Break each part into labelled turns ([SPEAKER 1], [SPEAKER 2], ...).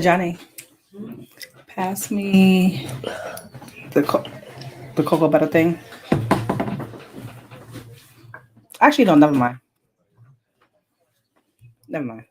[SPEAKER 1] Johnny, pass me the the cocoa butter thing. Actually, no, never mind. Never mind.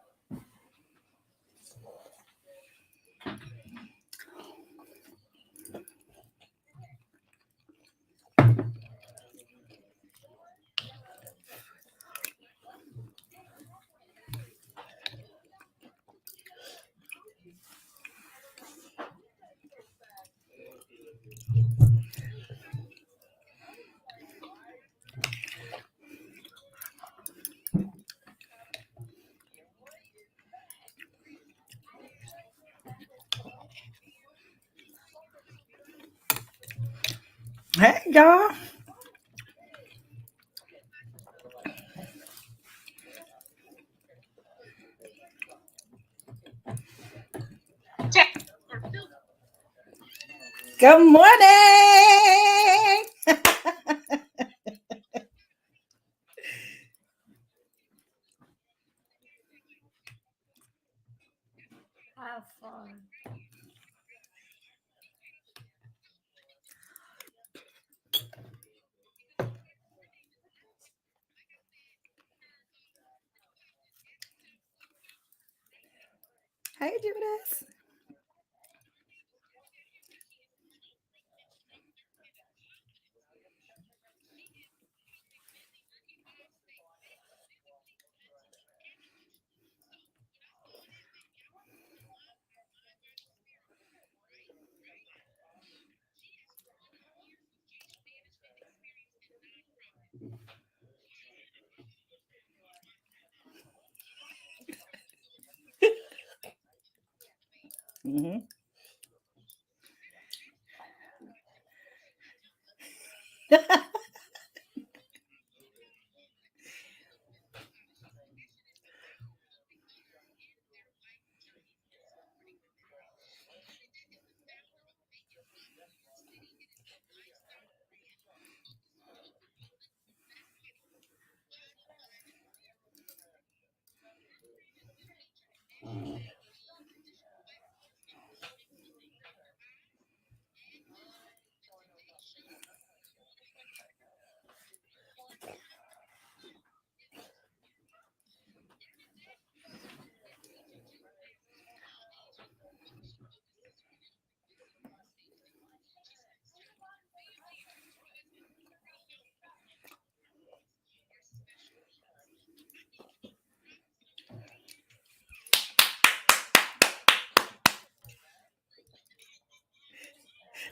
[SPEAKER 1] Hey, y'all. Good morning.
[SPEAKER 2] Have fun.
[SPEAKER 1] Hey, Judas. Mm-hmm.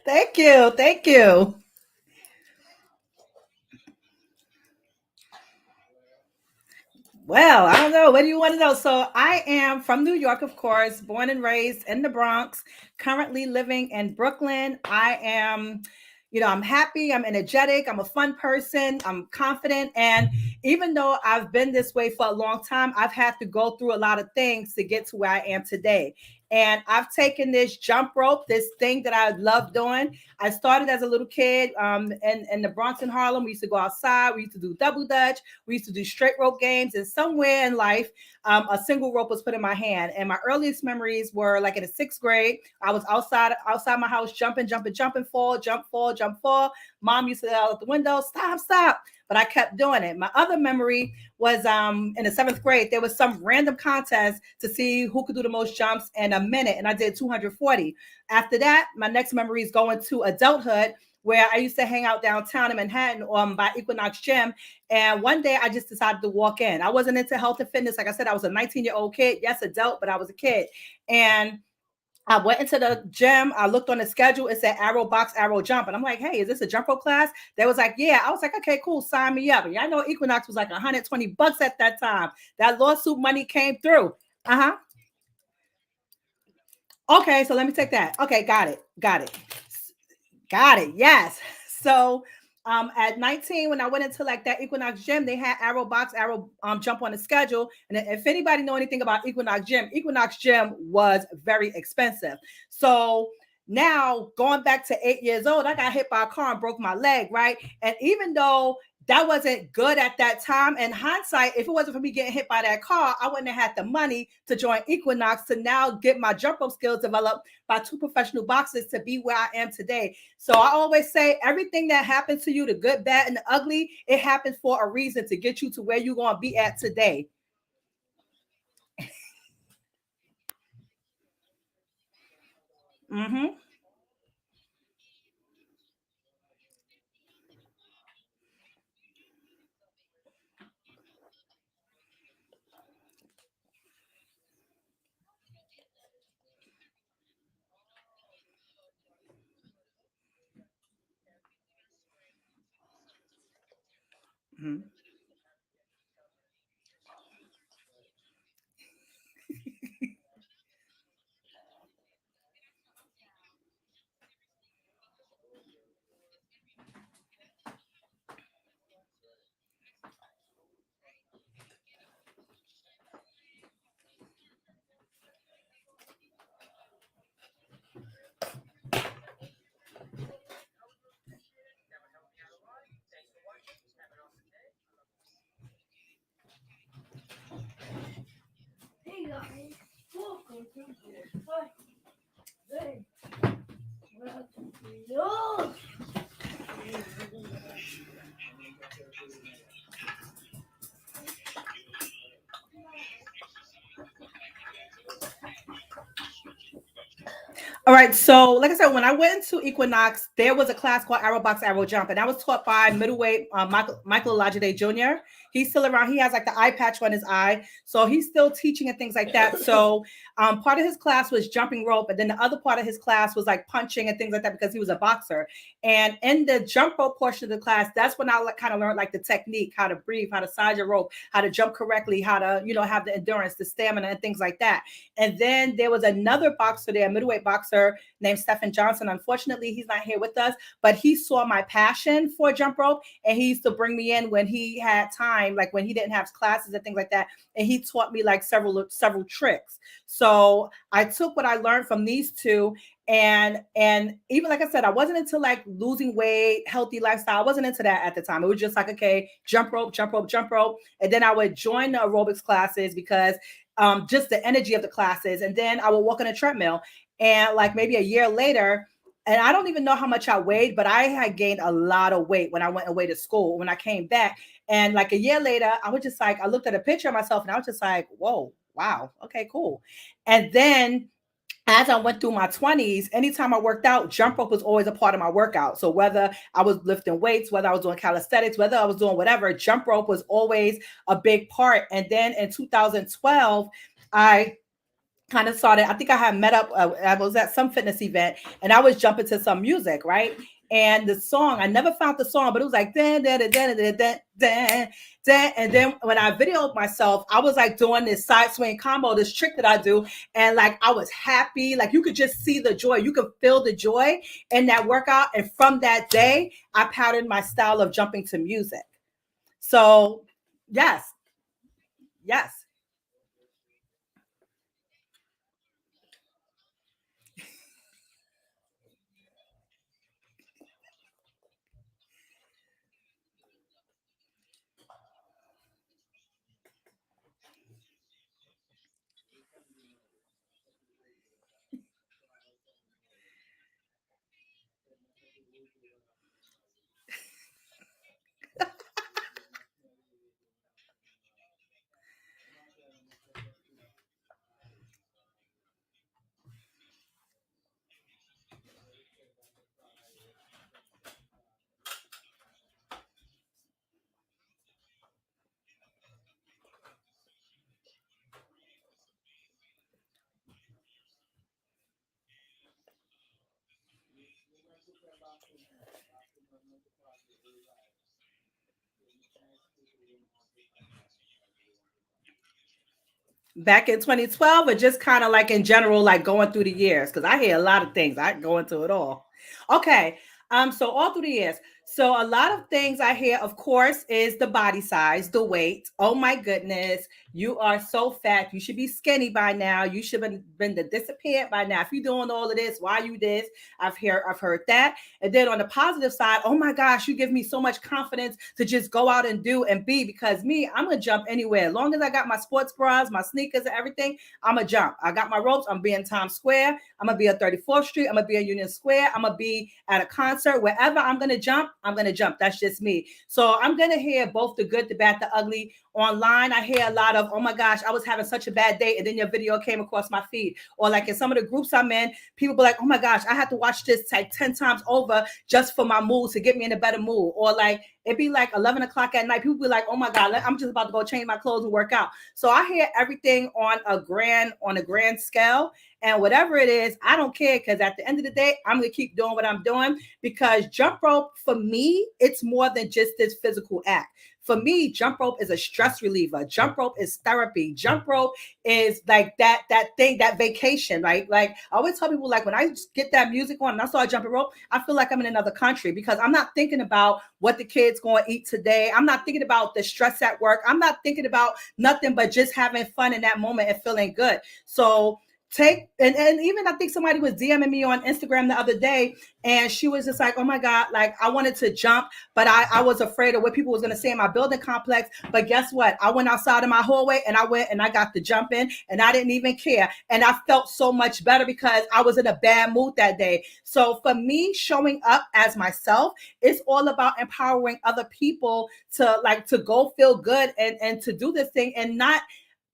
[SPEAKER 1] Thank you. Thank you. Well, I don't know. What do you want to know? So, I am from New York, of course, born and raised in the Bronx, currently living in Brooklyn. I am, I'm happy, I'm energetic, I'm a fun person, I'm confident. And even though I've been this way for a long time, I've had to go through a lot of things to get to where I am today. And I've taken this jump rope, this thing that I love doing. I started as a little kid in the Bronx in Harlem. We used to go outside. We used to do double dutch. We used to do straight rope games. And somewhere in life, a single rope was put in my hand. And my earliest memories were like in the sixth grade. I was outside my house, jumping, jumping, jumping, fall, jump, fall, jump, fall. Mom used to yell out the window, stop, stop. But I kept doing it. My other memory was in the seventh grade. There was some random contest to see who could do the most jumps in a minute, and I did 240. After that, my next memory is going to adulthood, where I used to hang out downtown in Manhattan by Equinox Gym. And one day I just decided to walk in. I wasn't into health and fitness. Like I said, I was a 19-year-old kid. Yes, adult, but I was a kid. And I went into the gym. I looked on the schedule. It said arrow box, arrow jump. And I'm like, hey, is this a jump rope class? They was like, yeah. I was like, okay, cool. Sign me up. And I know Equinox was like $120 at that time. That lawsuit money came through. Uh-huh. Okay, so let me take that. Okay, got it. Got it. Got it. Yes. So at 19, when I went into like that Equinox gym, they had arrow box, arrow jump on the schedule. And if anybody know anything about Equinox gym was very expensive. So now going back to 8 years old, I got hit by a car and broke my leg, right? And even though that wasn't good at that time. In hindsight, if it wasn't for me getting hit by that car, I wouldn't have had the money to join Equinox to now get my jump rope skills developed by two professional boxers to be where I am today. So I always say everything that happens to you, the good, bad, and the ugly, it happens for a reason to get you to where you're going to be at today. Mm-hmm. Mm-hmm.
[SPEAKER 2] Hey guys, welcome to this fight. Hey, welcome to yours.
[SPEAKER 1] All right. So, like I said, when I went into Equinox, there was a class called Arrow Box, Arrow Jump, and that was taught by middleweight Michael Olajide Jr. He's still around. He has like the eye patch on his eye, so he's still teaching and things like that. So, part of his class was jumping rope, and then the other part of his class was like punching and things like that because he was a boxer. And in the jump rope portion of the class, that's when I kind of learned like the technique, how to breathe, how to size your rope, how to jump correctly, how to have the endurance, the stamina, and things like that. And then there was another boxer there, a middleweight boxer named Stephen Johnson. Unfortunately, he's not here with us, but he saw my passion for jump rope and he used to bring me in when he had time, like when he didn't have classes and things like that. And he taught me like several tricks. So I took what I learned from these two and even like I said, I wasn't into like losing weight, healthy lifestyle. I wasn't into that at the time. It was just like, okay, jump rope, jump rope, jump rope. And then I would join the aerobics classes because just the energy of the classes. And then I would walk on a treadmill. And like maybe a year later, and I don't even know how much I weighed, but I had gained a lot of weight when I went away to school. When I came back, and like a year later, I was just like, I looked at a picture of myself and I was just like, whoa, wow, okay, cool. And then as I went through my 20s, anytime I worked out, jump rope was always a part of my workout. So whether I was lifting weights, whether I was doing calisthenics, whether I was doing whatever, jump rope was always a big part. And then in 2012, I kind of started. I think I had met up. I was at some fitness event, and I was jumping to some music, right? And the song, I never found the song, but it was like dan dan dan dan dan dan dan. Dan. And then when I videoed myself, I was like doing this side swing combo, this trick that I do, and like I was happy. Like you could just see the joy, you could feel the joy in that workout. And from that day, I patterned my style of jumping to music. So yes, yes. Back in 2012, or just kind of like in general, like going through the years? Because I hear a lot of things. I can go into it all. Okay. So all through the years. So a lot of things I hear, of course, is the body size, the weight. Oh my goodness, you are so fat. You should be skinny by now. You should have been disappeared by now. If you're doing all of this, why you this? I've heard that. And then on the positive side, oh my gosh, you give me so much confidence to just go out and do and be, because me, I'm gonna jump anywhere. As long as I got my sports bras, my sneakers, and everything, I'm gonna jump. I got my ropes. I'm being Times Square. I'm gonna be at 34th Street. I'm gonna be at Union Square. I'm gonna be at a concert. Wherever I'm gonna jump, I'm gonna jump. That's just me. So I'm gonna hear both the good, the bad, the ugly. Online, I hear a lot of, oh my gosh, I was having such a bad day, and then your video came across my feed. Or like in some of the groups I'm in, people be like, oh my gosh, I had to watch this like 10 times over just for my mood, to get me in a better mood. Or like it'd be like 11 o'clock at night. People be like, oh my God, I'm just about to go change my clothes and work out. So I hear everything on a grand scale. And whatever it is, I don't care, because at the end of the day, I'm gonna keep doing what I'm doing, because jump rope for me, it's more than just this physical act. For me, jump rope is a stress reliever. Jump rope is therapy. Jump rope is like that thing, that vacation, right? Like I always tell people, like when I get that music on and I start jumping rope, I feel like I'm in another country, because I'm not thinking about what the kids going to eat today. I'm not thinking about the stress at work. I'm not thinking about nothing but just having fun in that moment and feeling good. So take and even I think somebody was DMing me on Instagram the other day, and she was just like, oh my God, like I wanted to jump, but I was afraid of what people was going to say in my building complex. But guess what, I went outside of my hallway and I went and I got the jump in, and I didn't even care, and I felt so much better because I was in a bad mood that day. So for me, showing up as myself, it's all about empowering other people to go feel good and to do this thing, and not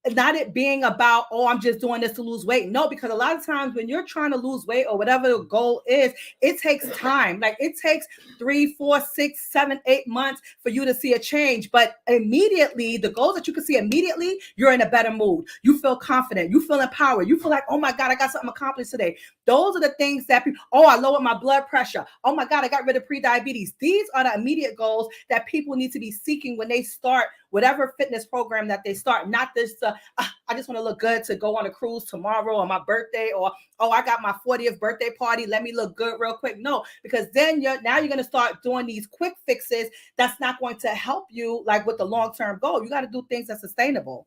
[SPEAKER 1] it being about, oh, I'm just doing this to lose weight. No, because a lot of times when you're trying to lose weight or whatever the goal is, it takes time. Like it takes 3, 4, 6, 7, 8 months for you to see a change. But immediately, the goals that you can see immediately, you're in a better mood. You feel confident. You feel empowered. You feel like, oh my God, I got something accomplished today. Those are the things that people, oh, I lowered my blood pressure. Oh my God, I got rid of pre-diabetes. These are the immediate goals that people need to be seeking when they start whatever fitness program that they start. Not this, I just want to look good to go on a cruise tomorrow on my birthday, or, oh, I got my 40th birthday party. Let me look good real quick. No, because then you're going to start doing these quick fixes. That's not going to help you like with the long-term goal. You got to do things that's sustainable.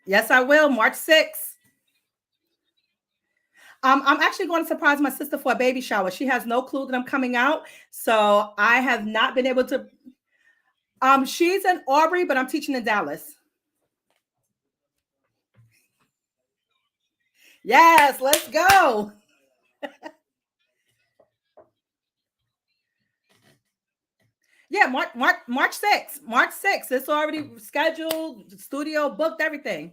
[SPEAKER 1] Yes, I will. March 6th. I'm actually going to surprise my sister for a baby shower. She has no clue that I'm coming out. So I have not been able to. She's in Aubrey, but I'm teaching in Dallas. Yes, let's go. Yeah, March 6th. March 6th. It's already scheduled, studio booked, everything.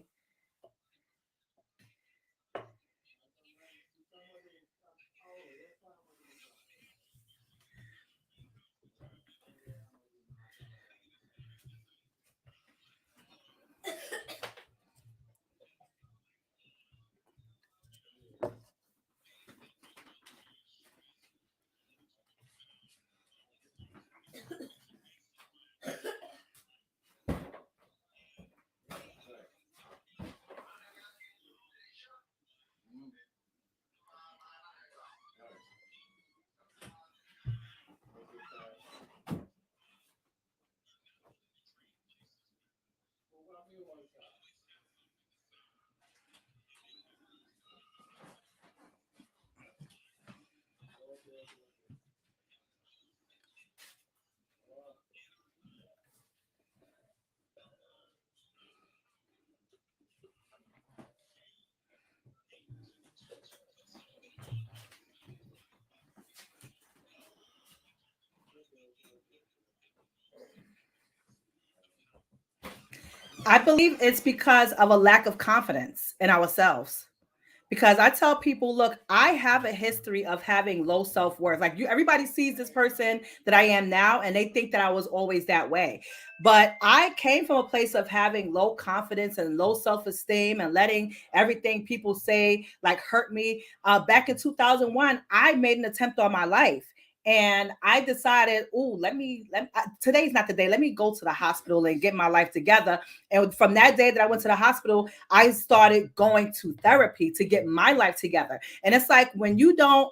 [SPEAKER 1] I believe it's because of a lack of confidence in ourselves. Because I tell people, look, I have a history of having low self-worth. Like you, everybody sees this person that I am now, and they think that I was always that way. But I came from a place of having low confidence and low self-esteem and letting everything people say like hurt me. Back in 2001, I made an attempt on my life. And I decided, oh, today's not the day. Let me go to the hospital and get my life together. And from that day that I went to the hospital, I started going to therapy to get my life together. And it's like when you don't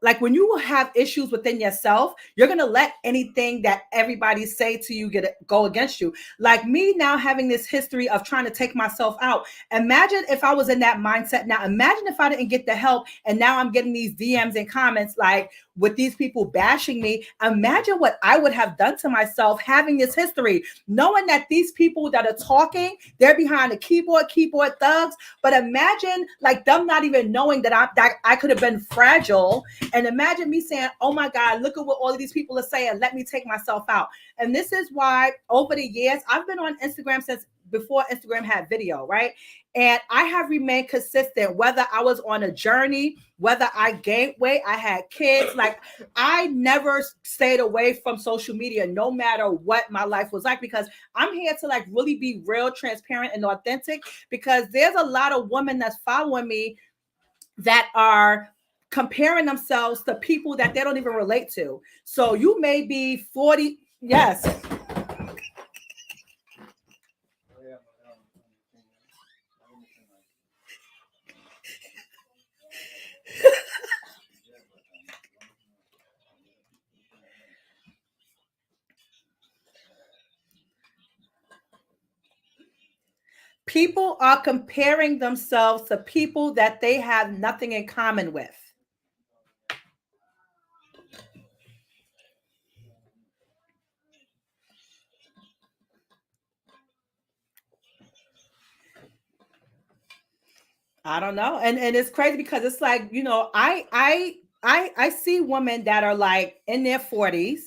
[SPEAKER 1] like when you have issues within yourself, you're gonna let anything that everybody say to you go against you. Like me now having this history of trying to take myself out. Imagine if I was in that mindset now. Imagine if I didn't get the help and now I'm getting these DMs and comments like with these people bashing me. Imagine what I would have done to myself having this history, knowing that these people that are talking, they're behind the keyboard thugs. But imagine like them not even knowing that I could have been fragile. And imagine me saying, oh my God, look at what all of these people are saying. Let me take myself out. And this is why over the years, I've been on Instagram since before Instagram had video, right? And I have remained consistent, whether I was on a journey, whether I gained weight, I had kids. Like I never stayed away from social media, no matter what my life was like, because I'm here to like really be real, transparent, and authentic, because there's a lot of women that's following me that are comparing themselves to people that they don't even relate to. So you may be 40. Yes. People are comparing themselves to people that they have nothing in common with. I don't know. And it's crazy because it's like, I see women that are like in their 40s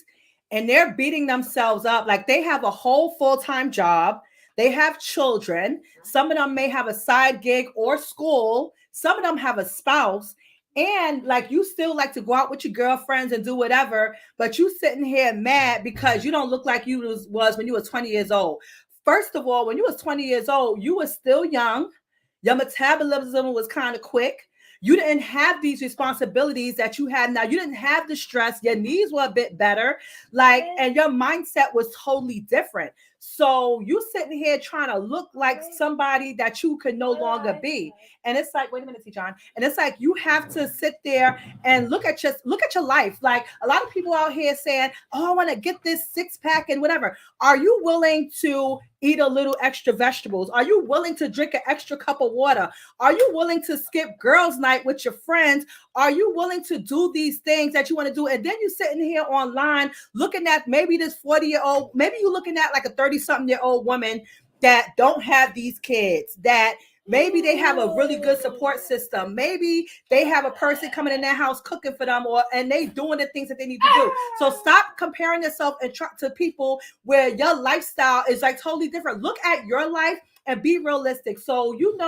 [SPEAKER 1] and they're beating themselves up. Like they have a whole full-time job. They have children. Some of them may have a side gig or school. Some of them have a spouse. And like you still like to go out with your girlfriends and do whatever, but you sitting here mad because you don't look like you was when you were 20 years old. First of all, when you was 20 years old, you were still young. Your metabolism was kind of quick. You didn't have these responsibilities that you have now. You didn't have the stress. Your knees were a bit better. Like, and your mindset was totally different. So you sitting here trying to look like somebody that you could no longer be. And it's like, wait a minute, T. John. And it's like you have to sit there and look at your life. Like a lot of people out here saying, "Oh, I want to get this six pack and whatever." Are you willing to eat a little extra vegetables? Are you willing to drink an extra cup of water? Are you willing to skip girls' night with your friends? Are you willing to do these things that you want to do? And then you're sitting here online looking at maybe this 40-year-old, maybe you're looking at like a 30-something-year-old woman that don't have these kids, that maybe they have a really good support system. Maybe they have a person coming in their house cooking for them, and they doing the things that they need to do. So stop comparing yourself to people where your lifestyle is like totally different. Look at your life and be realistic. So you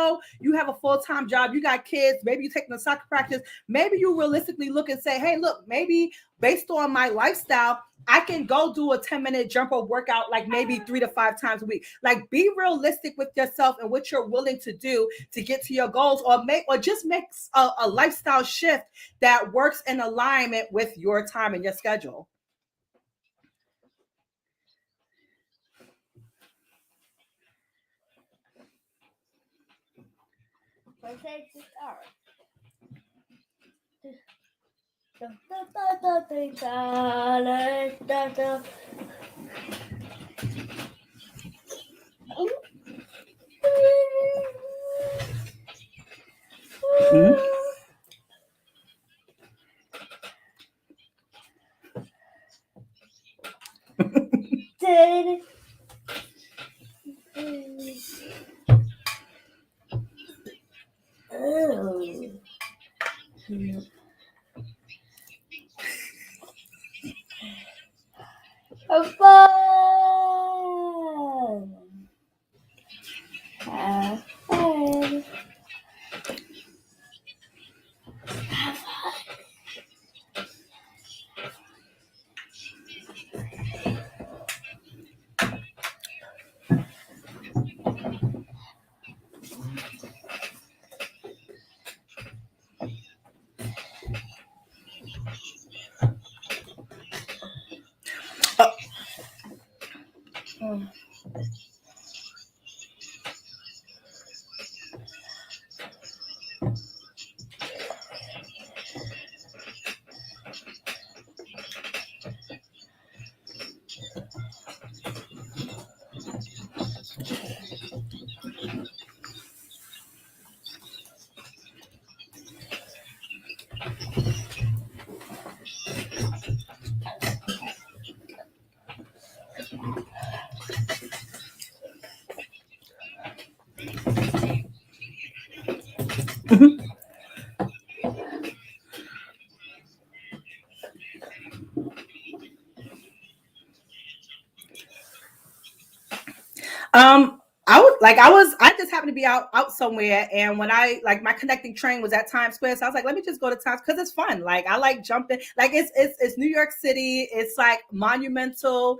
[SPEAKER 1] have a full-time job, you got kids, maybe you're taking a soccer practice. Maybe you realistically look and say, hey, look, maybe based on my lifestyle, I can go do a 10-minute jump rope workout like maybe 3 to 5 times a week. Like be realistic with yourself and what you're willing to do to get to your goals, or just make a lifestyle shift that works in alignment with your time and your schedule. I just happened to be out somewhere, and when I like my connecting train was at Times Square, so I was like, let me just go to Times because it's fun. Like I like jumping, like it's New York City. It's like monumental.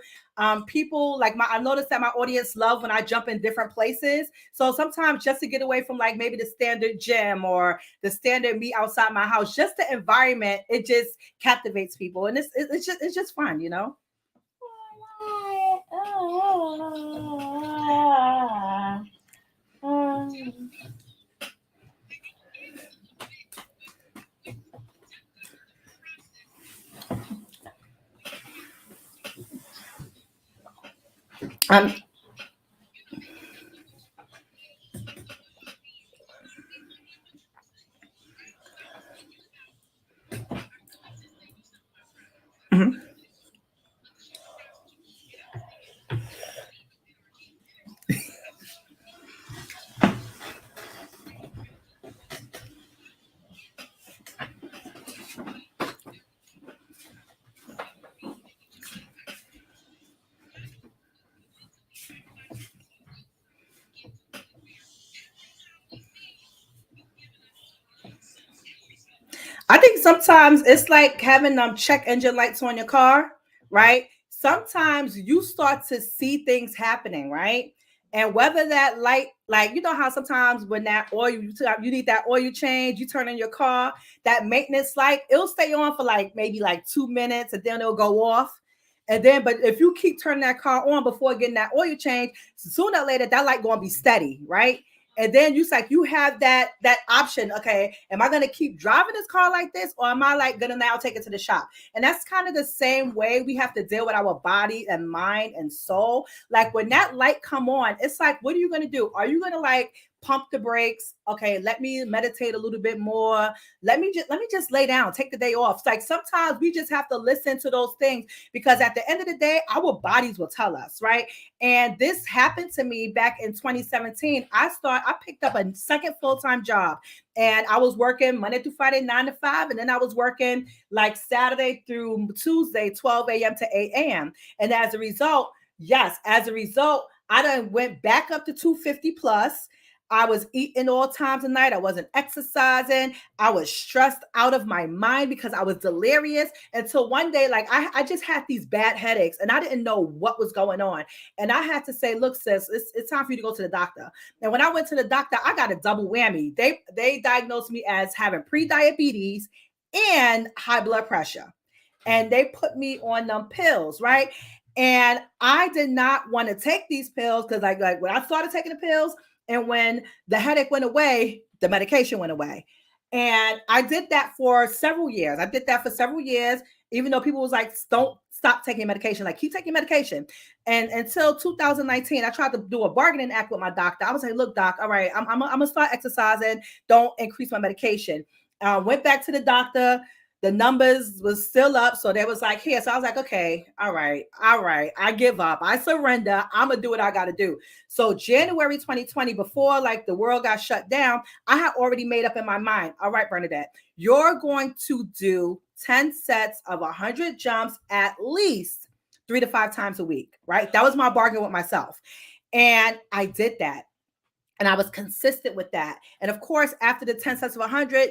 [SPEAKER 1] People like I noticed that my audience love when I jump in different places. So sometimes just to get away from like maybe the standard gym or the standard meet outside my house, just the environment, it just captivates people, and it's just fun, you know. Um, mhm. I think sometimes it's like having check engine lights on your car, right? Sometimes you start to see things happening, right? And whether that light, like you know how sometimes when that oil you need that oil change, you turn in your car, that maintenance light, it'll stay on for like maybe like 2 minutes and then it'll go off. And then, but if you keep turning that car on before getting that oil change, sooner or later that light gonna be steady, right? And then you have that option. Okay, am I gonna keep driving this car like this, or am I like gonna now take it to the shop? And that's kind of the same way we have to deal with our body and mind and soul. Like when that light come on, it's like, what are you gonna do? Are you gonna like pump the brakes? Okay, let me meditate a little bit more. Let me just lay down, take the day off. It's like sometimes we just have to listen to those things because at the end of the day, our bodies will tell us, right? And this happened to me back in 2017. I picked up a second full-time job and I was working Monday through Friday, 9 to 5. And then I was working like Saturday through Tuesday, 12 a.m. to 8 a.m. And as a result, I done went back up to 250 plus. I was eating all times of night. I wasn't exercising. I was stressed out of my mind because I was delirious until one day, like I just had these bad headaches and I didn't know what was going on. And I had to say, look, sis, it's time for you to go to the doctor. And when I went to the doctor, I got a double whammy. They diagnosed me as having pre-diabetes and high blood pressure. And they put me on them pills, right? And I did not want to take these pills because like when I started taking the pills, and when the headache went away, the medication went away. And I did that for several years. I did that for several years, even though people was like, don't stop taking medication, like keep taking medication. And until 2019, I tried to do a bargaining act with my doctor. I was like, look, doc, all right, I'm gonna start exercising. Don't increase my medication. Went back to the doctor. The numbers was still up. So they was like, here. So I was like, okay, all right. I give up. I surrender. I'm gonna do what I gotta do. So January 2020, before like the world got shut down, I had already made up in my mind. All right, Bernadette, you're going to do 10 sets of 100 jumps at least 3 to 5 times a week, right? That was my bargain with myself. And I did that. And I was consistent with that. And of course, after the 10 sets of 100,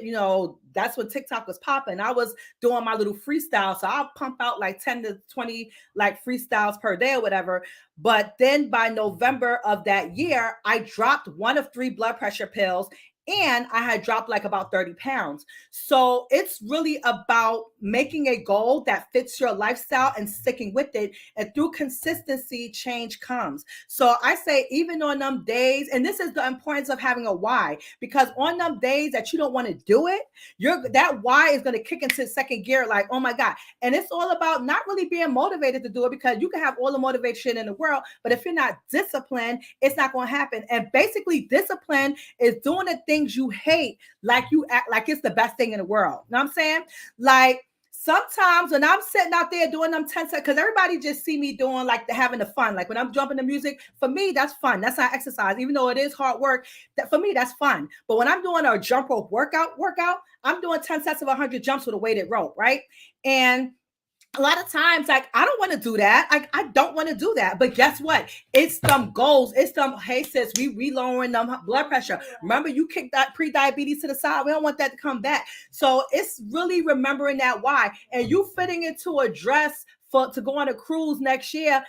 [SPEAKER 1] that's when TikTok was popping. I was doing my little freestyle. So I'll pump out like 10 to 20 like freestyles per day or whatever. But then by November of that year, I dropped one of 3 blood pressure pills and I had dropped like about 30 pounds. So it's really about making a goal that fits your lifestyle and sticking with it. And through consistency, change comes. So I say, even on them days, and this is the importance of having a why, because on them days that you don't want to do it, that why is going to kick into second gear, like, oh my God. And it's all about not really being motivated to do it, because you can have all the motivation in the world, but if you're not disciplined, it's not going to happen. And basically, discipline is doing the things you hate like you act like it's the best thing in the world. You know what I'm saying? Like, sometimes when I'm sitting out there doing them 10 seconds, because everybody just see me doing like having the fun. Like when I'm jumping the music, for me, that's fun. That's not exercise. Even though it is hard work, that for me, that's fun. But when I'm doing a jump rope workout, I'm doing 10 sets of 100 jumps with a weighted rope, right? And a lot of times, like, I don't want to do that. Like, I don't want to do that. But guess what? It's some goals. It's some, hey sis, we lowering them blood pressure. Remember, you kicked that pre-diabetes to the side. We don't want that to come back. So it's really remembering that why. And you fitting into a dress for to go on a cruise next year,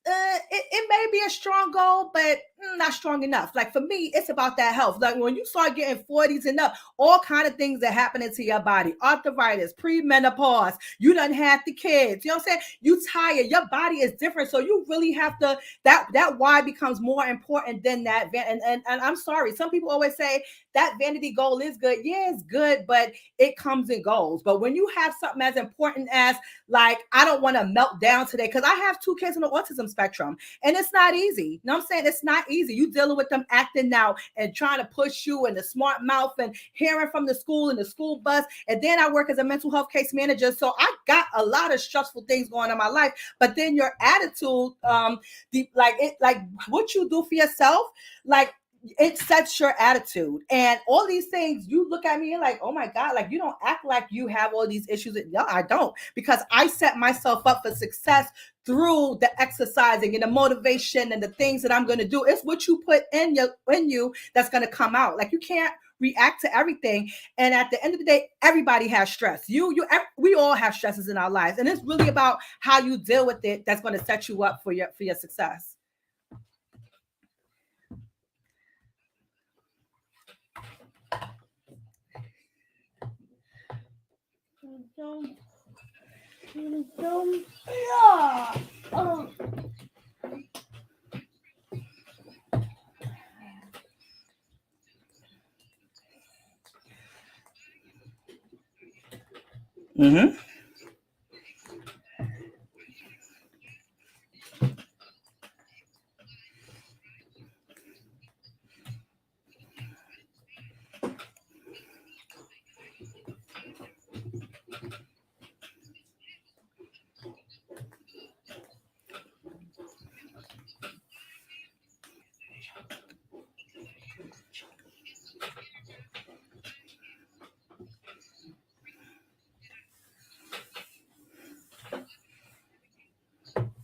[SPEAKER 1] it may be a strong goal, but not strong enough. Like for me, it's about that health. Like when you start getting 40s and up, all kind of things that happen into your body, arthritis, premenopause, you done had the kids, you know what I'm saying? You tired, your body is different. So you really have to, that why becomes more important than that. And I'm sorry, some people always say that vanity goal is good. Yeah, it's good, but it comes in goals. But when you have something as important as, like, I don't want to melt down today because I have two kids on the autism spectrum, and it's not easy. You know what I'm saying? It's not easy. You dealing with them acting now and trying to push you and the smart mouth and hearing from the school and the school bus. And then I work as a mental health case manager, so I got a lot of stressful things going on in my life. But then your attitude, like what you do for yourself, like it sets your attitude and all these things. You look at me and like, oh my God, like you don't act like you have all these issues. No, I don't, because I set myself up for success through the exercising and the motivation and the things that I'm going to do. It's what you put in you that's going to come out. Like you can't react to everything. And at the end of the day, everybody has stress. We all have stresses in our lives, and it's really about how you deal with it that's going to set you up for your success.
[SPEAKER 2] Yeah.
[SPEAKER 1] Mm-hmm.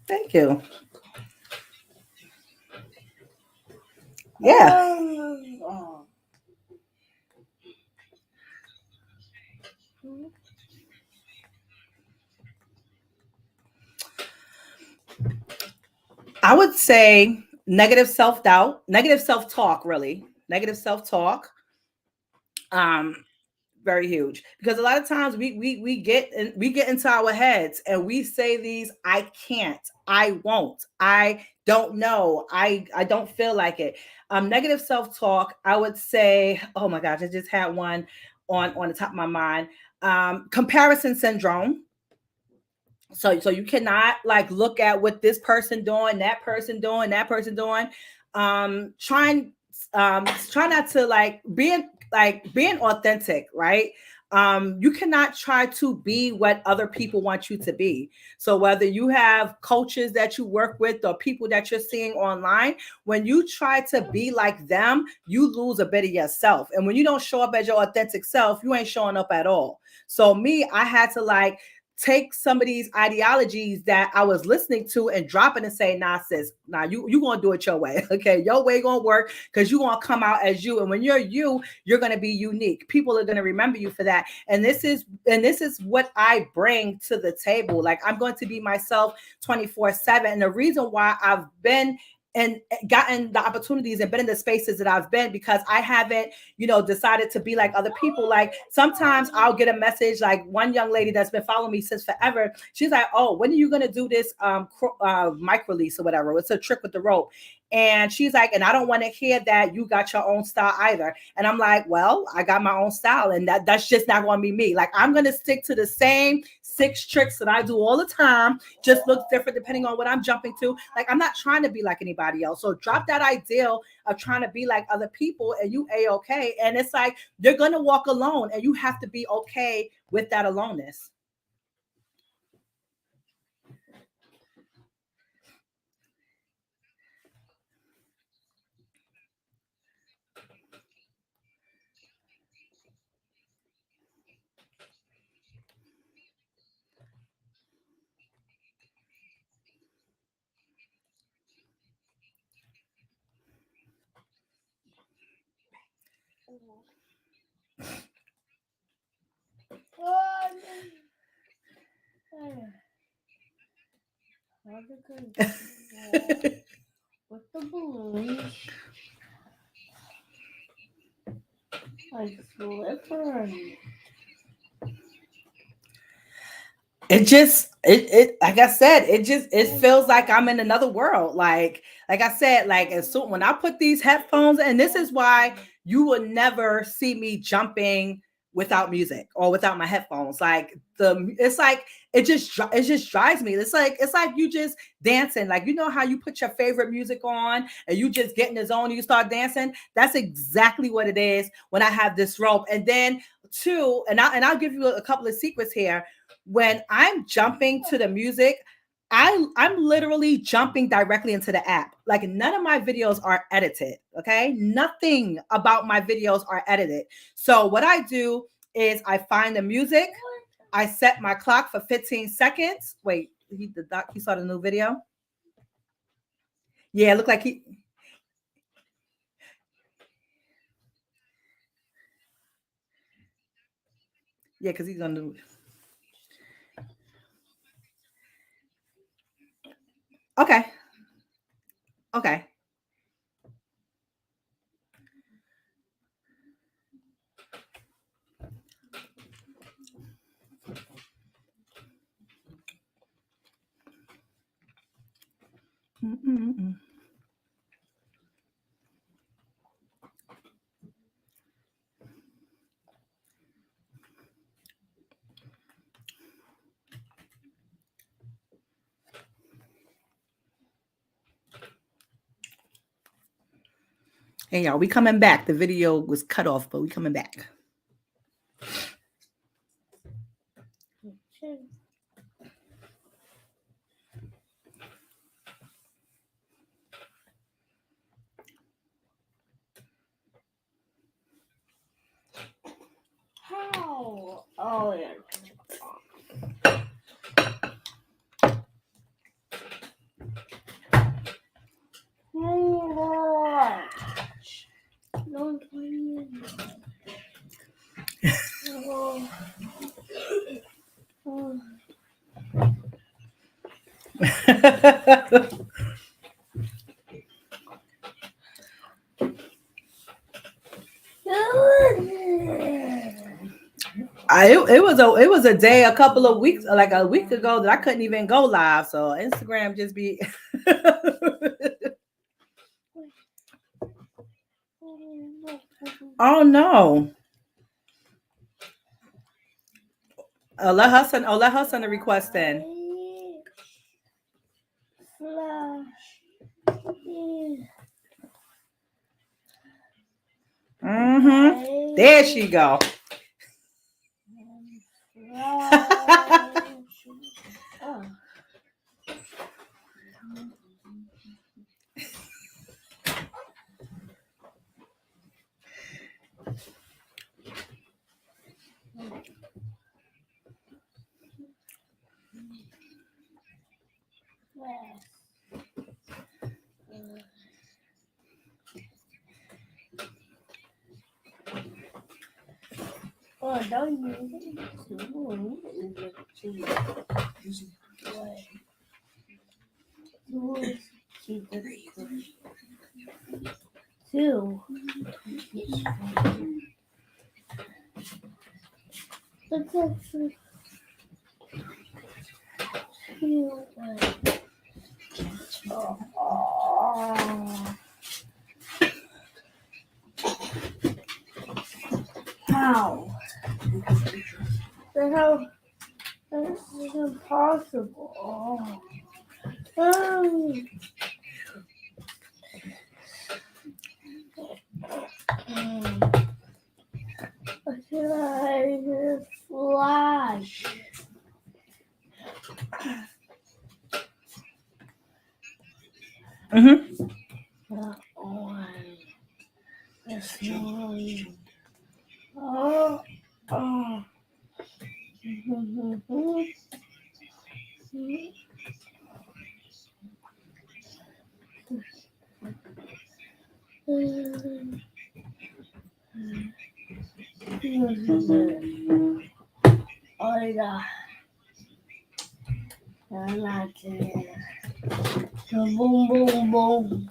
[SPEAKER 1] Thank you. Yeah. I would say negative self-doubt, negative self-talk, really. Negative self-talk. Um, very huge. Because a lot of times we get into our heads and we say these, I can't, I won't, I don't know, I don't feel like it. Negative self-talk, I would say, oh my gosh, I just had one on the top of my mind. Comparison syndrome. So you cannot like look at what this person doing, that person doing, that person doing. Trying try not to being authentic, right? You cannot try to be what other people want you to be. So whether you have coaches that you work with or people that you're seeing online, when you try to be like them, you lose a bit of yourself. And when you don't show up as your authentic self, you ain't showing up at all. So me, I had to like take some of these ideologies that I was listening to and drop it and say, nah, sis, nah, you gonna do it your way. Okay, your way gonna work because you gonna come out as you. And when you're gonna be unique. People are gonna remember you for that. And this is what I bring to the table. Like I'm going to be myself 24/7. And the reason why I've been and gotten the opportunities and been in the spaces that I've been, because I haven't, decided to be like other people. Like sometimes I'll get a message, like one young lady that's been following me since forever. She's like, oh, when are you going to do this mic release or whatever? It's a trick with the rope. And she's like, and I don't want to hear that you got your own style either. And I'm like, well, I got my own style, and that's just not going to be me. Like I'm going to stick to the same 6 tricks that I do all the time, just looks different depending on what I'm jumping to. Like I'm not trying to be like anybody else. So drop that ideal of trying to be like other people, and you a-okay. And it's like you're gonna walk alone, and you have to be okay with that aloneness.
[SPEAKER 2] With the balloons, like slippery.
[SPEAKER 1] It like I said, it feels like I'm in another world. Like I said, like as soon when I put these headphones, and this is why you will never see me jumping without music or without my headphones. Like it's like it just drives me. It's like you just dancing. Like you know how you put your favorite music on and you just get in the zone and you start dancing. That's exactly what it is when I have this rope. And then two, and I'll give you a couple of secrets here. When I'm jumping to the music, I'm literally jumping directly into the app. Like none of my videos are edited. Okay. Nothing about my videos are edited. So what I do is I find the music, I set my clock for 15 seconds. Wait, he saw the new video. Yeah, it looked like he. Yeah, because he's gonna do. Okay. Okay. Mm-mm-mm. Hey y'all, we coming back. The video was cut off, but we coming back.
[SPEAKER 2] How? Oh, yeah. Oh, no, oh. Oh. It was a day a couple of weeks like a week ago that I couldn't even go live. So Instagram just be oh no. Let her send a request in. Mm-hmm. There she go. Oh, don't two. That's actually two. Oh. How? This is impossible. Oh. I flash.
[SPEAKER 1] Mm-hmm.
[SPEAKER 2] This one. Oh. Oh.
[SPEAKER 3] Hola. Hola, boom, boom, boom.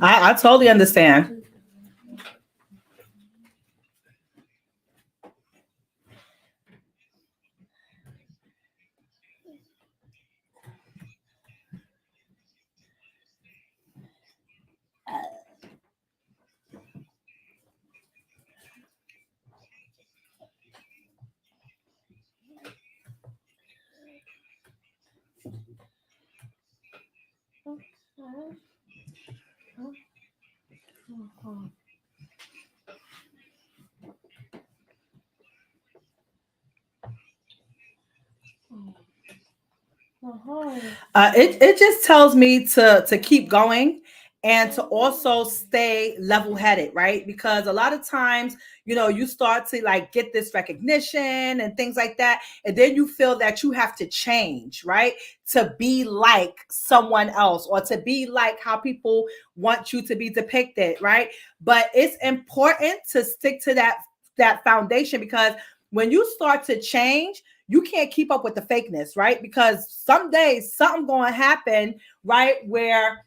[SPEAKER 2] I totally understand. It just tells me to keep going and to also stay level headed, right? Because a lot of times, you start to like get this recognition and things like that, and then you feel that you have to change, right? To be like someone else or to be like how people want you to be depicted, right? But it's important to stick to that foundation, because when you start to change, you can't keep up with the fakeness, right? Because someday something going to happen, right? Where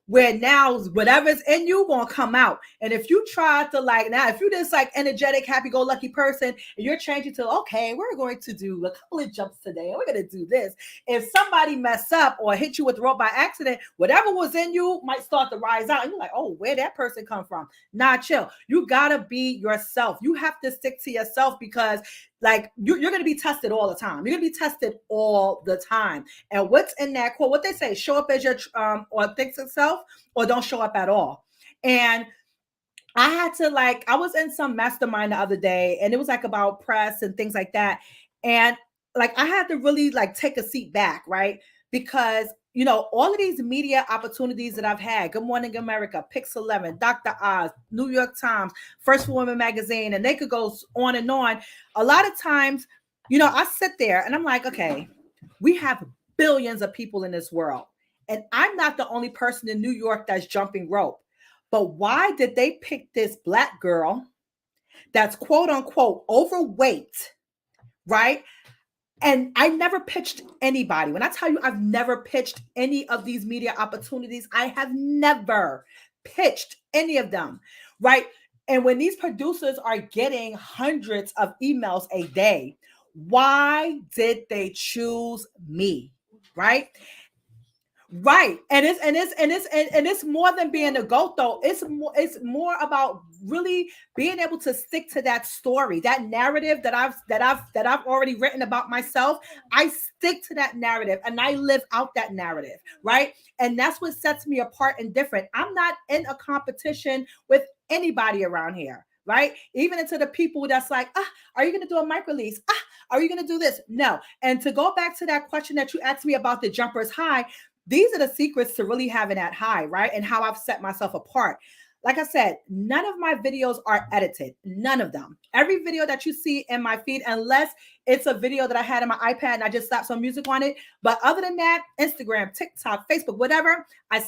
[SPEAKER 2] now whatever's in you going to come out. And if you try to if you just like energetic, happy-go-lucky person, and you're changing to, okay, we're going to do a couple of jumps today, and we're going to do this. If somebody mess up or hit you with the rope by accident, whatever was in you might start to rise out. And you're like, oh, where'd that person come from? Nah, chill. You got to be yourself. You have to stick to yourself, because like you're going to be tested all the time. You're going to be tested all the time. And what's in that quote? What they say: show up as your authentic self, or don't show up at all. And I had to I was in some mastermind the other day, and it was like about press and things like that. And I had to really take a seat back, right? Because all of these media opportunities that I've had, Good Morning America, Pix 11, Dr. Oz, New York Times, First Woman magazine, and they could go on and on. A lot of times, I sit there and I'm like, okay, we have billions of people in this world, and I'm not the only person in New York that's jumping rope. But why did they pick this Black girl that's quote unquote overweight, right? And I never pitched anybody. When I tell you I've never pitched any of these media opportunities, I have never pitched any of them, right? And when these producers are getting hundreds of emails a day, why did they choose me, right? Right. And it's more than being a goat though. It's more about really being able to stick to that story, that narrative that I've already written about myself. I stick to that narrative and I live out that narrative, right? And that's what sets me apart and different. I'm not in a competition with anybody around here, right? Even into the people that's like, are you going to do a mic release? Are you going to do this? No. And to go back to that question that you asked me about the jumpers high, these are the secrets to really having that high, right? And how I've set myself apart. Like I said, none of my videos are edited. None of them. Every video that you see in my feed, unless it's a video that I had on my iPad and I just slapped some music on it. But other than that, Instagram, TikTok, Facebook, whatever, I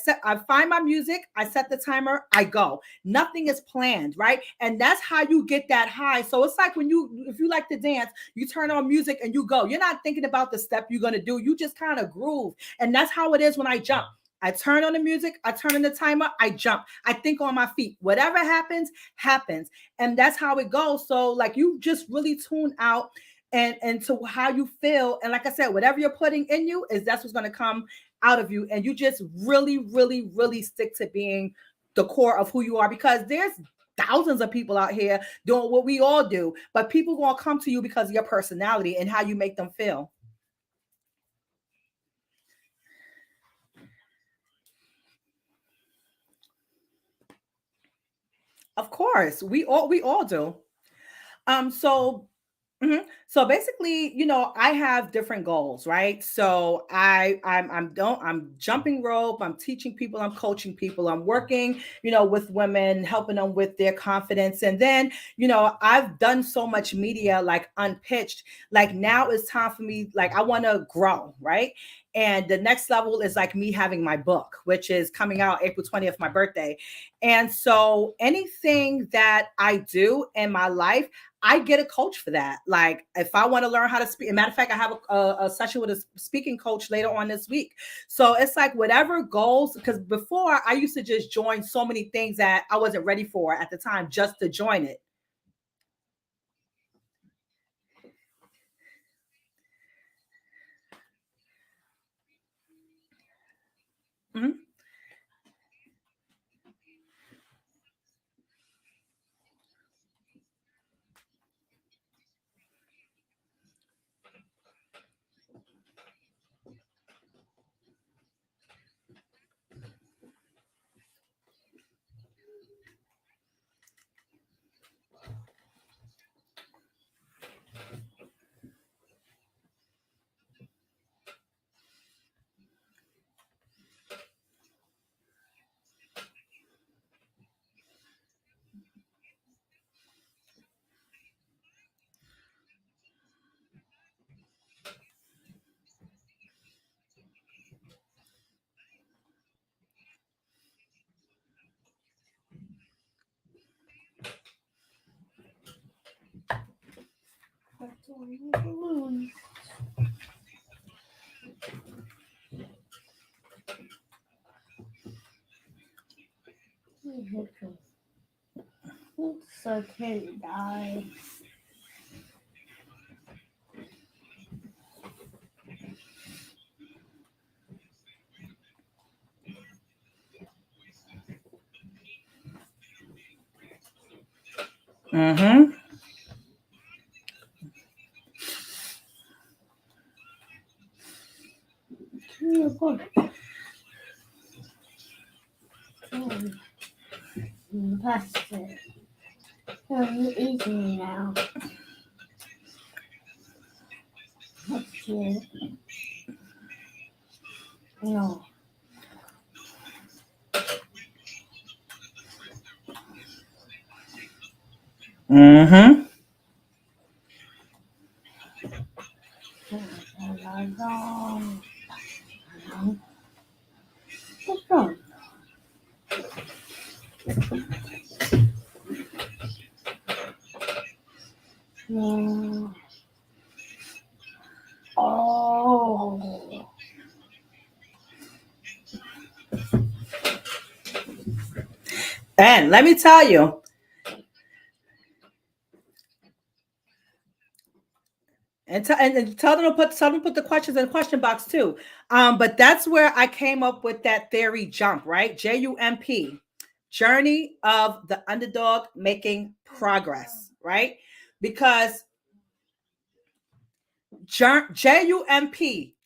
[SPEAKER 2] find my music, I set the timer, I go. Nothing is planned, right? And that's how you get that high. So it's like if you like to dance, you turn on music and you go. You're not thinking about the step you're going to do. You just kind of groove. And that's how it is when I jump. I turn on the music, I turn on the timer, I jump. I think on my feet. Whatever happens, happens. And that's how it goes. So you just really tune out and to how you feel. And like I said, whatever you're putting in you that's what's going to come out of you. And you just really, really, really stick to being the core of who you are, because there's thousands of people out here doing what we all do, but people going to come to you because of your personality and how you make them feel. Of course, we all do. So
[SPEAKER 1] So basically, I have different goals, right? So I'm jumping rope, I'm teaching people, I'm coaching people, I'm working, with women, helping them with their confidence. And then, I've done so much media like unpitched. Like now it's time for me, like I want to grow, right? And the next level is like me having my book, which is coming out April 20th, my birthday. And so anything that I do in my life, I get a coach for that. Like if I want to learn how to speak, matter of fact, I have a session with a speaking coach later on this week. So it's like whatever goals, because before I used to just join so many things that I wasn't ready for at the time just to join it. Mhm.
[SPEAKER 3] That's all you balloons. So can die.
[SPEAKER 1] Mm-hmm.
[SPEAKER 3] That's it. I'm eating now. That's it. No.
[SPEAKER 1] Mm-hmm.
[SPEAKER 3] What's wrong? No. Oh.
[SPEAKER 1] And let me tell you, and tell them to put the questions in the question box too. But that's where I came up with that theory jump, right? JUMP, journey of the underdog making progress, right? Because JUMP,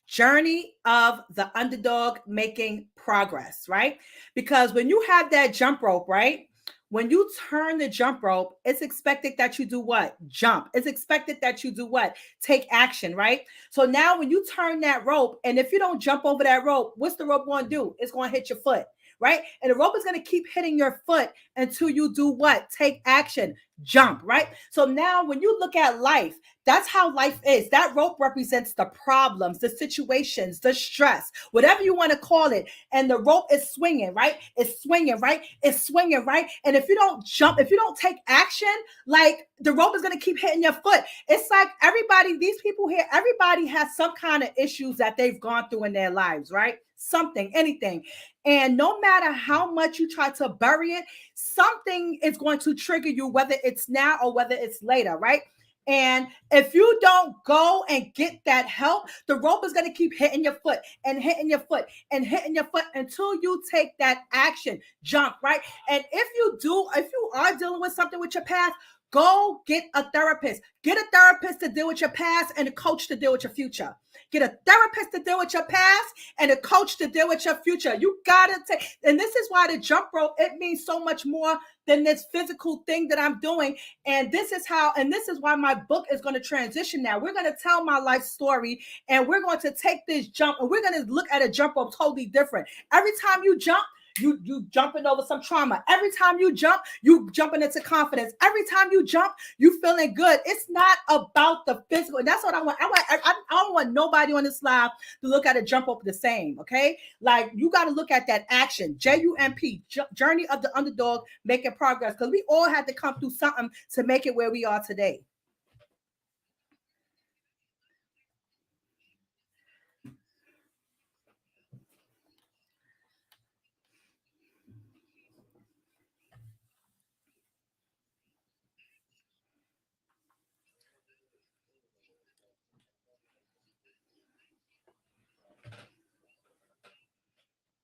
[SPEAKER 1] journey of the underdog making progress, right? Because when you have that jump rope, right? When you turn the jump rope, it's expected that you do what? Jump. It's expected that you do what? Take action, right? So now when you turn that rope, and if you don't jump over that rope, what's the rope going to do? It's going to hit your foot, right? And the rope is going to keep hitting your foot until you do what? Take action, jump, right? So now when you look at life, that's how life is. That rope represents the problems, the situations, the stress, whatever you want to call it. And the rope is swinging, right? It's swinging, right? It's swinging, right? And if you don't jump, if you don't take action, like the rope is going to keep hitting your foot. It's like everybody, these people here, everybody has some kind of issues that they've gone through in their lives, right? Something, anything. And no matter how much you try to bury it, something is going to trigger you, whether it's now or whether it's later, right? And if you don't go and get that help, the rope is going to keep hitting your foot and hitting your foot and hitting your foot until you take that action, jump, right? And if you are dealing with something with your past,
[SPEAKER 2] Go get a therapist. Get a therapist to deal with your past and a coach to deal with your future. Get a therapist to deal with your past and a coach to deal with your future. You gotta take, and this is why the jump rope, it means so much more than this physical thing that I'm doing. And this is why my book is going to transition now. We're going to tell my life story and we're going to take this jump and we're going to look at a jump rope totally different. Every time you jump, you jumping over some trauma. Every time you jumping into confidence. Every time you jump, you feeling good. It's not about the physical. And that's what I want. I don't want nobody on this live to look at a jump rope the same. Okay. Like you got to look at that action. JUMP, journey of the underdog, making progress. Because we all had to come through something to make it where we are today.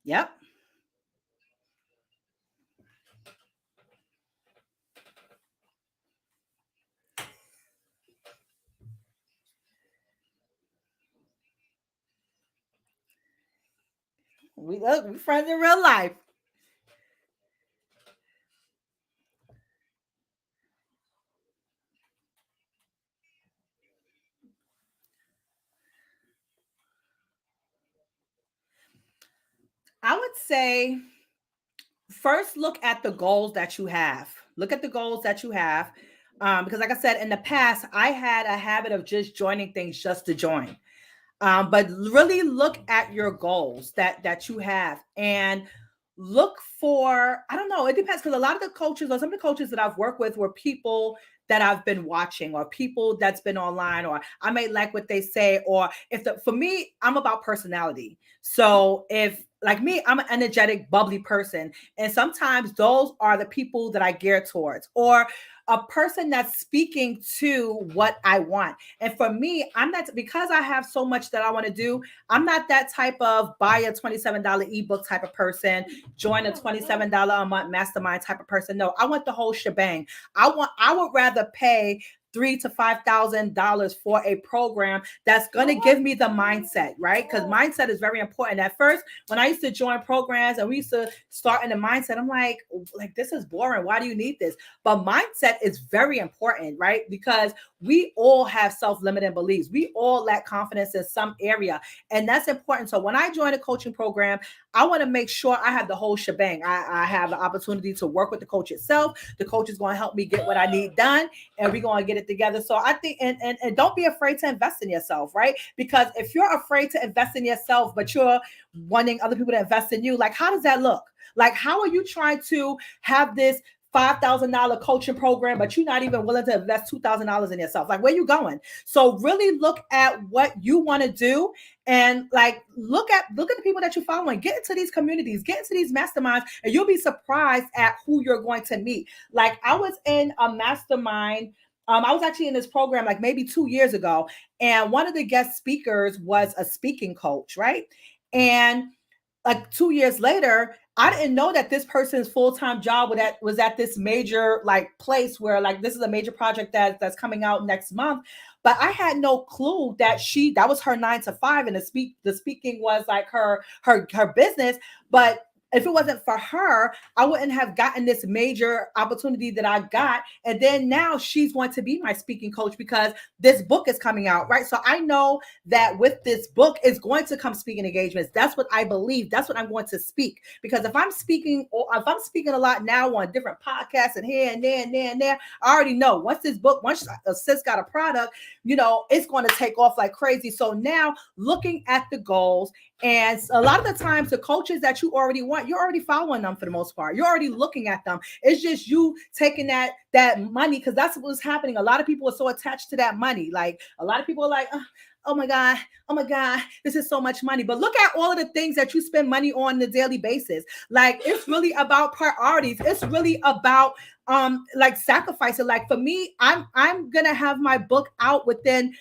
[SPEAKER 2] Yep. We friends in real life. I would say first look at the goals that you have. Look at the goals that you have. Because like I said, in the past, I had a habit of just joining things just to join. But really look at your goals that you have and look for, I don't know, it depends because a lot of the coaches or some of the coaches that I've worked with were people that I've been watching or people that's been online or I may like what they say or for me, I'm about personality. So if like me, I'm an energetic, bubbly person. And sometimes those are the people that I gear towards or a person that's speaking to what I want. And for me, I'm not, because I have so much that I want to do, I'm not that type of buy a $27 ebook type of person, join a $27 a month mastermind type of person. No, I want the whole shebang. I would rather pay $3,000 to $5,000 for a program that's going to give me the mindset, right? Because mindset is very important. At first, when I used to join programs and we used to start in the mindset, I'm like, this is boring. Why do you need this? But mindset is very important, right? Because we all have self-limiting beliefs. We all lack confidence in some area. And that's important. So when I join a coaching program, I want to make sure I have the whole shebang. I have the opportunity to work with the coach itself. The coach is going to help me get what I need done, and we're going to get it together. So I think, and don't be afraid to invest in yourself, right? Because if you're afraid to invest in yourself, but you're wanting other people to invest in you, like, how does that look? Like, how are you trying to have this $5,000 coaching program, but you're not even willing to invest $2,000 in yourself? Like, where you going? So really look at what you want to do and like look at the people that you follow and get into these communities, get into these masterminds, and you'll be surprised at who you're going to meet. Like I was in a mastermind. I was actually in this program like maybe 2 years ago, and one of the guest speakers was a speaking coach, right? And like 2 years later, I didn't know that this person's full-time job was at this major like place where like this is a major project that's coming out next month. But I had no clue that that was her 9 to 5, and the speaking was like her business. But if it wasn't for her, I wouldn't have gotten this major opportunity that I got. And then now she's going to be my speaking coach because this book is coming out, right? So I know that with this book is going to come speaking engagements. That's what I believe. That's what I'm going to speak. Because if I'm speaking a lot now on different podcasts and here and there and there and there, I already know once Sis got a product, it's going to take off like crazy. So now looking at the goals, and a lot of the times the coaches that you already want, you're already following them for the most part. You're already looking at them. It's just you taking that money, because that's what's happening. A lot of people are so attached to that money. Like a lot of people are like, oh my God, this is so much money. But look at all of the things that you spend money on a daily basis. Like it's really about priorities. It's really about like sacrificing. Like for me, I'm gonna have my book out within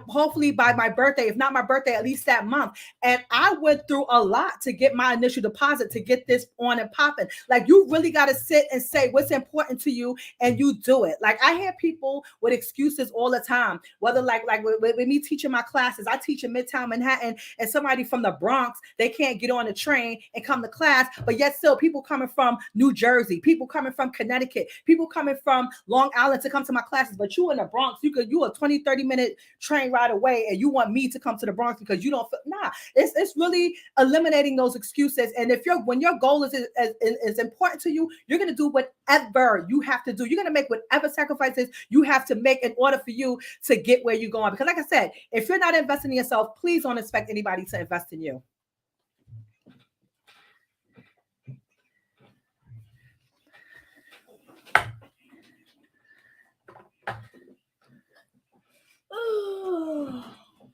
[SPEAKER 2] hopefully by my birthday, if not my birthday, at least that month. And I went through a lot to get my initial deposit to get this on and popping. Like, you really got to sit and say what's important to you, and you do it. Like, I hear people with excuses all the time, whether like with me teaching my classes. I teach in Midtown Manhattan, and somebody from the Bronx, they can't get on the train and come to class, but yet still people coming from New Jersey, people coming from Connecticut, people coming from Long Island to come to my classes. But you in the Bronx, you a 20-30 minute train ride away, and you want me to come to the Bronx because you don't feel, nah. It's really eliminating those excuses. And when your goal is important to you, you're going to do whatever you have to do. You're going to make whatever sacrifices you have to make in order for you to get where you're going. Because like I said, if you're not investing in yourself, please don't expect anybody to invest in you.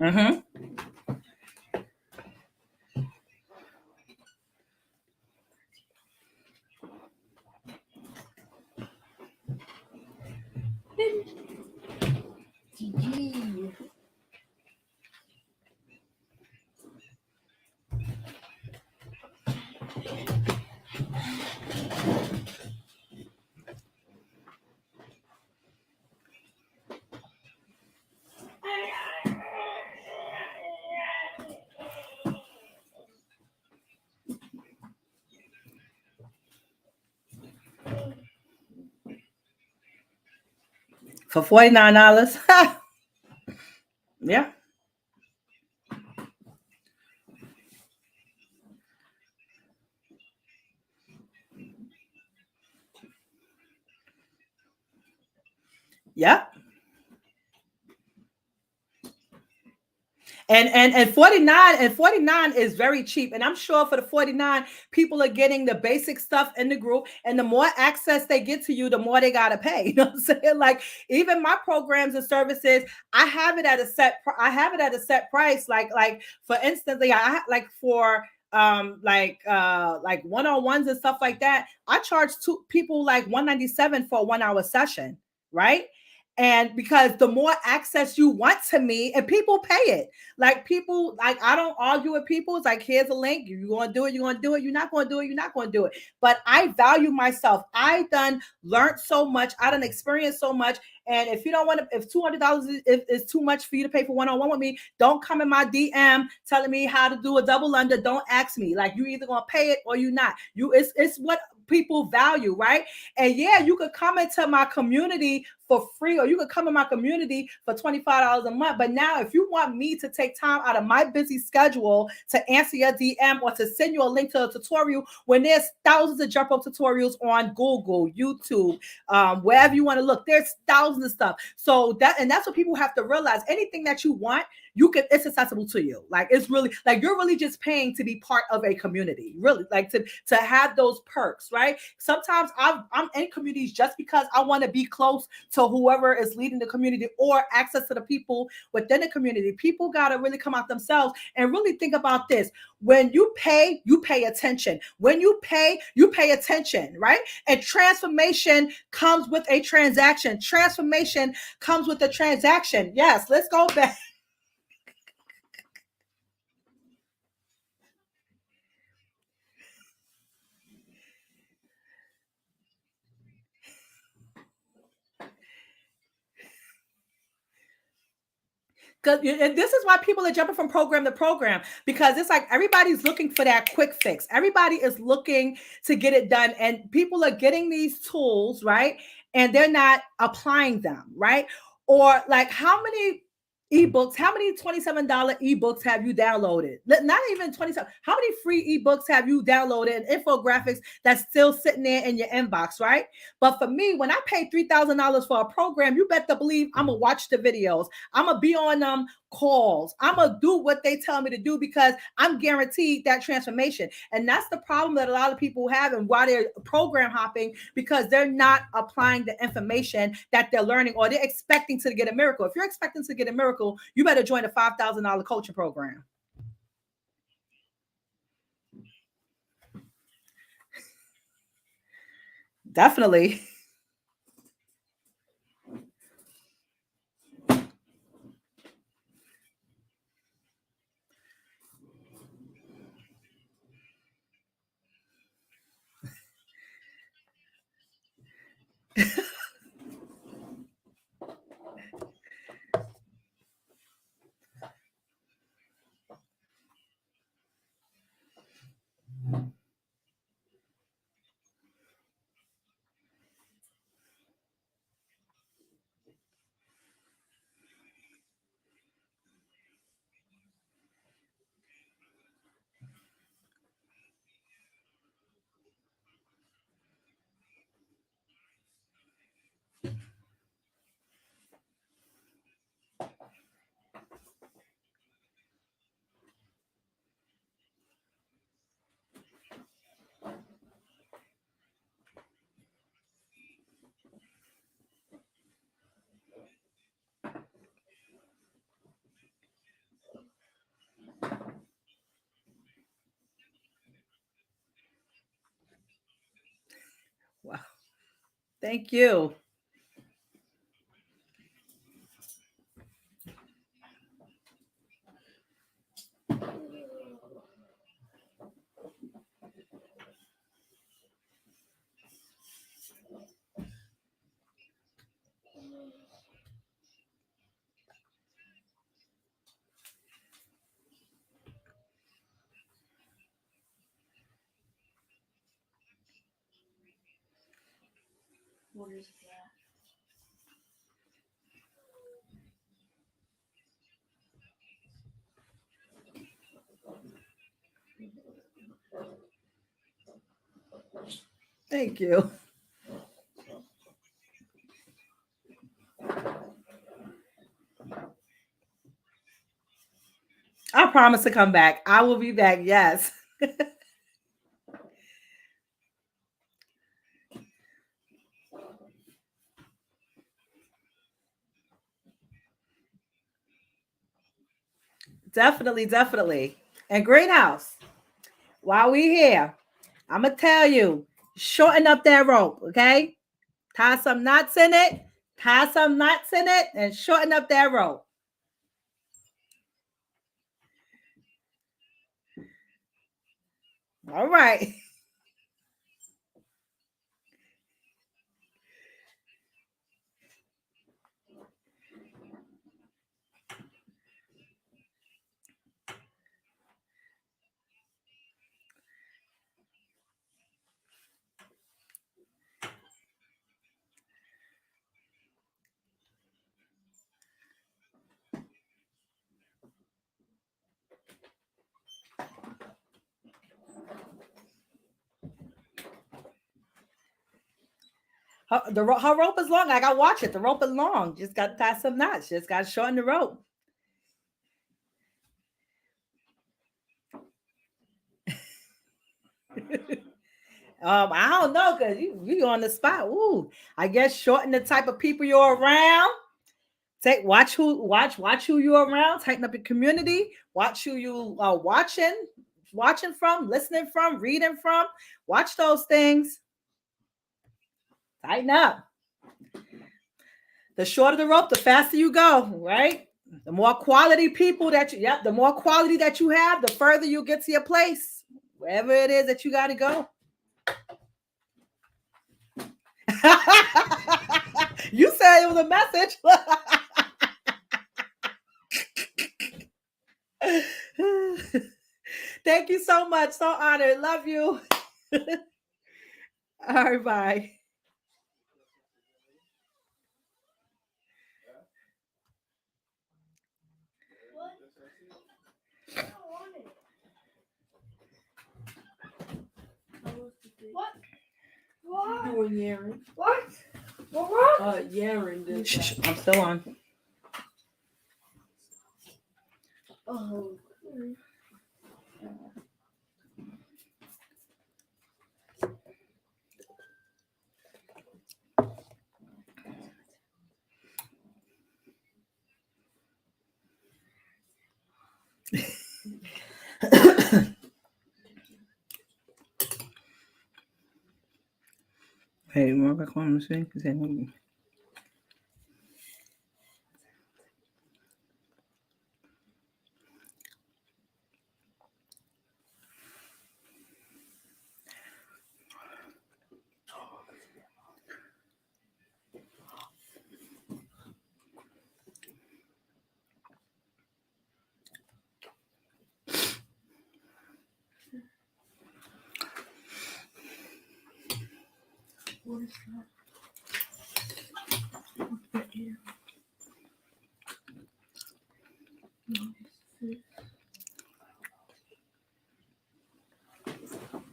[SPEAKER 2] Mm-hmm. For $49. Yeah. Yeah. And 49 is very cheap. And I'm sure for the 49, people are getting the basic stuff in the group. And the more access they get to you, the more they gotta pay. You know what I'm saying? Like, even my programs and services, I have it at a set price. Like for instance, like for like one-on-ones and stuff like that, I charge two people like $197 for a 1 hour session, right? And because the more access you want to me, and people pay it. Like, people, like, I don't argue with people. It's like, here's a link. You're going to do it. You're going to do it. You're not going to do it. You're not going to do it. But I value myself. I done learned so much. I done experienced so much. And if you don't want to, if $200 is too much for you to pay for one-on-one with me, don't come in my DM telling me how to do a double under. Don't ask me. Like, you either going to pay it or you not. It's what people value, right? And yeah, you could come into my community for free, or you could come in my community for $25 a month. But now, if you want me to take time out of my busy schedule to answer your DM or to send you a link to a tutorial, when there's thousands of jump rope tutorials on Google, YouTube, wherever you want to look, there's thousands of stuff. So that's what people have to realize. Anything that you want, it's accessible to you. Like, it's really like you're really just paying to be part of a community, really, like to have those perks, right? Sometimes I'm in communities just because I want to be close to whoever is leading the community, or access to the people within the community. People got to really come out themselves and really think about this. When you pay attention. When you pay attention, right? And transformation comes with a transaction. Transformation comes with a transaction. Yes, let's go back. And this is why people are jumping from program to program, because it's like everybody's looking for that quick fix. Everybody is looking to get it done, and people are getting these tools, right? And they're not applying them, right? Or like, how many ebooks, how many $27 ebooks have you downloaded? Not even 27. How many free ebooks have you downloaded and infographics that's still sitting there in your inbox, right? But for me, when I pay $3,000 for a program, you better believe I'm gonna watch the videos. I'm gonna be on calls. I'm gonna do what they tell me to do, because I'm guaranteed that transformation. And that's the problem that a lot of people have, and why they're program hopping, because they're not applying the information that they're learning, or they're expecting to get a miracle. If you're expecting to get a miracle, you better join a $5,000 coaching program. Definitely.
[SPEAKER 1] Wow. Thank you.
[SPEAKER 3] What is that?
[SPEAKER 1] Thank you. I promise to come back. I will be back. Yes. Definitely, definitely. And greenhouse. While we here, I'm gonna tell you, shorten up that rope, okay? Tie some knots in it, tie some knots in it, and shorten up that rope. All right. Her rope is long. I gotta watch it. The rope is long. Just gotta tie some knots. Just gotta shorten the rope. I don't know because you on the spot. Ooh, I guess shorten the type of people you're around. Watch who you're around. Tighten up your community. Watch who you are watching from, listening from, reading from. Watch those things. Tighten up. The shorter the rope, the faster you go. Right. The more quality people the more quality that you have, the further you get to your place, wherever it is that you got to go. You said it was a message. Thank you so much. So honored. Love you. All right, bye.
[SPEAKER 3] What? What?
[SPEAKER 4] Doing Yaren.
[SPEAKER 3] What? What?
[SPEAKER 4] Yaren did
[SPEAKER 1] Shh,
[SPEAKER 4] that.
[SPEAKER 1] I'm still on.
[SPEAKER 4] Oh.
[SPEAKER 1] Hey, you want to come on the screen?
[SPEAKER 4] What is that? What's that here?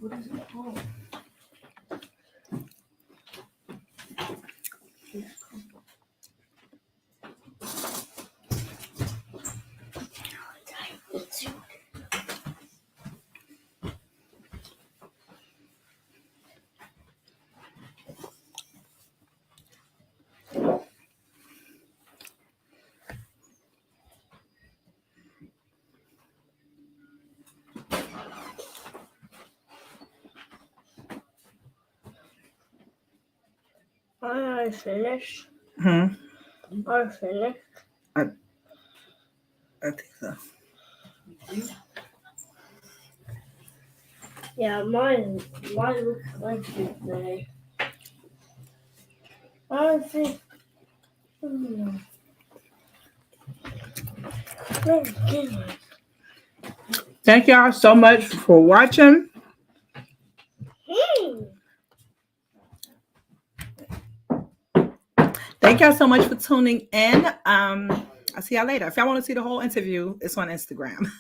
[SPEAKER 4] What is it called? I finished.
[SPEAKER 1] Hmm.
[SPEAKER 4] I finished.
[SPEAKER 1] I think so.
[SPEAKER 4] Yeah, mine looks like today. I think.
[SPEAKER 1] Thank y'all so much for watching. Thank y'all so much for tuning in. I'll see y'all later. If y'all want to see the whole interview, it's on Instagram.